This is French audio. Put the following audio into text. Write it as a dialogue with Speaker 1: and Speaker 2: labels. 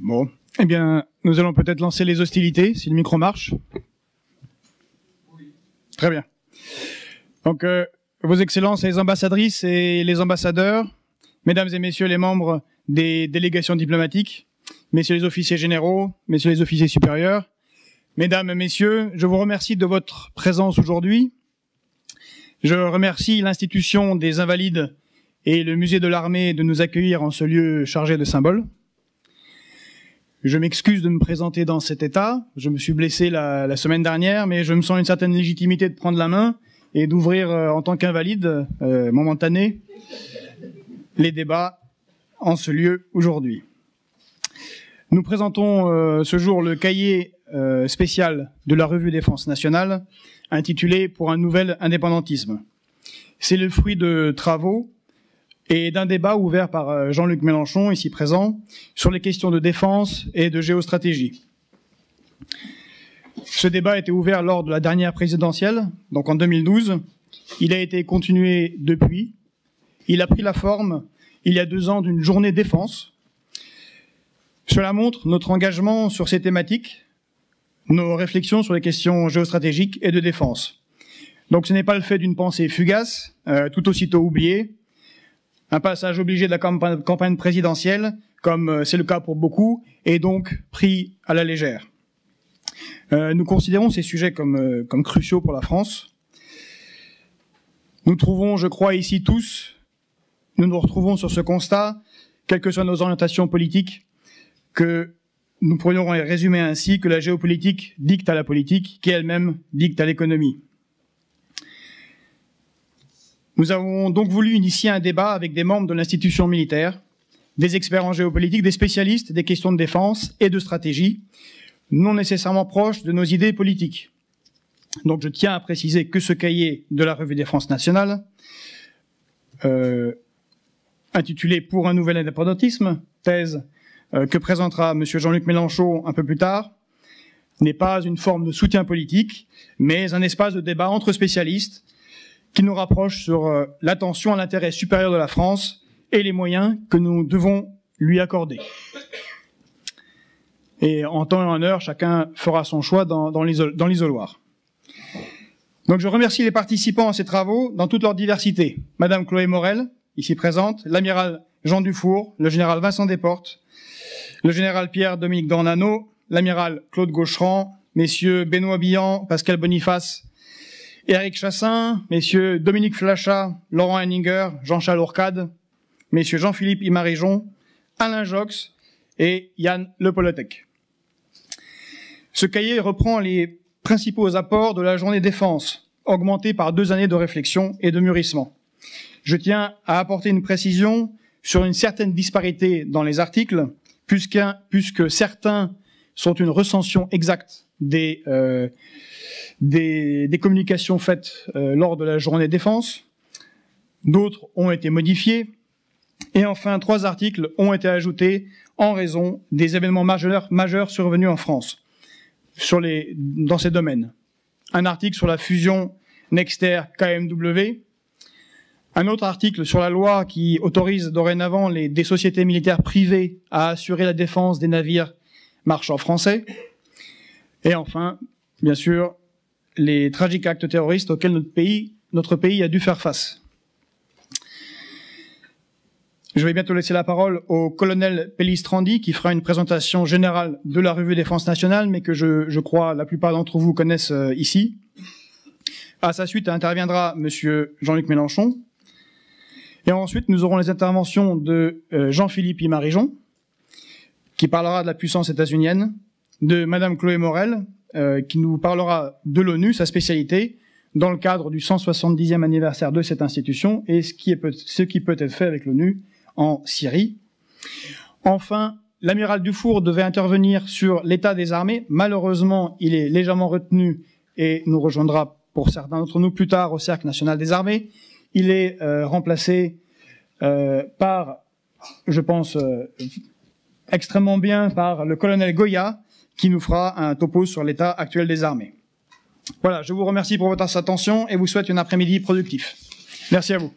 Speaker 1: Bon, eh bien, nous allons peut-être lancer les hostilités, si le micro marche. Oui. Très bien. Donc, Vos Excellences les ambassadrices et les ambassadeurs, Mesdames et Messieurs les membres des délégations diplomatiques, Messieurs les officiers généraux, Messieurs les officiers supérieurs, Mesdames et Messieurs, je vous remercie de votre présence aujourd'hui. Je remercie l'institution des Invalides et le musée de l'armée de nous accueillir en ce lieu chargé de symboles. Je m'excuse de me présenter dans cet état. Je me suis blessé la semaine dernière, mais je me sens une certaine légitimité de prendre la main et d'ouvrir en tant qu'invalide momentané les débats en ce lieu aujourd'hui. Nous présentons ce jour le cahier spécial de la Revue Défense nationale intitulé « Pour un nouvel indépendantisme ». C'est le fruit de travaux et d'un débat ouvert par Jean-Luc Mélenchon, ici présent, sur les questions de défense et de géostratégie. Ce débat a été ouvert lors de la dernière présidentielle, donc en 2012. Il a été continué depuis. Il a pris la forme, il y a 2 ans, d'une journée défense. Cela montre notre engagement sur ces thématiques, nos réflexions sur les questions géostratégiques et de défense. Donc ce n'est pas le fait d'une pensée fugace, tout aussitôt oubliée, un passage obligé de la campagne présidentielle, comme c'est le cas pour beaucoup, et donc pris à la légère. Nous considérons ces sujets comme cruciaux pour la France. Nous trouvons, je crois, ici tous, nous nous retrouvons sur ce constat, quelles que soient nos orientations politiques, que nous pourrions résumer ainsi que la géopolitique dicte à la politique, qui elle-même dicte à l'économie. Nous avons donc voulu initier un débat avec des membres de l'institution militaire, des experts en géopolitique, des spécialistes des questions de défense et de stratégie, non nécessairement proches de nos idées politiques. Donc je tiens à préciser que ce cahier de la Revue Défense nationale, intitulé « Pour un nouvel indépendantisme », thèse que présentera M. Jean-Luc Mélenchon un peu plus tard, n'est pas une forme de soutien politique, mais un espace de débat entre spécialistes qui nous rapproche sur l'attention à l'intérêt supérieur de la France et les moyens que nous devons lui accorder. Et en temps et en heure, chacun fera son choix dans l'isoloir. Donc je remercie les participants à ces travaux dans toute leur diversité. Madame Chloé Morel, ici présente, l'amiral Jean Dufour, le général Vincent Desportes, le général Pierre-Dominique Dornano, l'amiral Claude Gaucherand, messieurs Benoît Billan, Pascal Boniface, Éric Chassin, messieurs Dominique Flachat, Laurent Henninger, Jean-Charles Ourcade, messieurs Jean-Philippe Imarijon, Alain Jox et Yann Lepolotec. Ce cahier reprend les principaux apports de la journée défense, augmentés par 2 années de réflexion et de mûrissement. Je tiens à apporter une précision sur une certaine disparité dans les articles, puisque certains sont une recension exacte des communications faites lors de la journée défense. D'autres ont été modifiés. Et enfin, 3 articles ont été ajoutés en raison des événements majeurs survenus en France dans ces domaines. Un article sur la fusion Nexter-KMW, un autre article sur la loi qui autorise dorénavant des sociétés militaires privées à assurer la défense des navires marchands français. Et enfin, bien sûr, les tragiques actes terroristes auxquels notre pays a dû faire face. Je vais bientôt laisser la parole au colonel Pellistrandi qui fera une présentation générale de la Revue Défense nationale, mais que je crois la plupart d'entre vous connaissent ici. À sa suite interviendra monsieur Jean-Luc Mélenchon. Et ensuite, nous aurons les interventions de Jean-Philippe Imarijon, qui parlera de la puissance états-unienne, de madame Chloé Morel, qui nous parlera de l'ONU, sa spécialité, dans le cadre du 170e anniversaire de cette institution et ce qui peut être fait avec l'ONU en Syrie. Enfin, l'amiral Dufour devait intervenir sur l'état des armées. Malheureusement, il est légèrement retenu et nous rejoindra pour certains d'entre nous plus tard au Cercle national des armées. Il est remplacé par, je pense, extrêmement bien par le colonel Goya, qui nous fera un topo sur l'état actuel des armées. Voilà, je vous remercie pour votre attention et vous souhaite un après-midi productif. Merci à vous.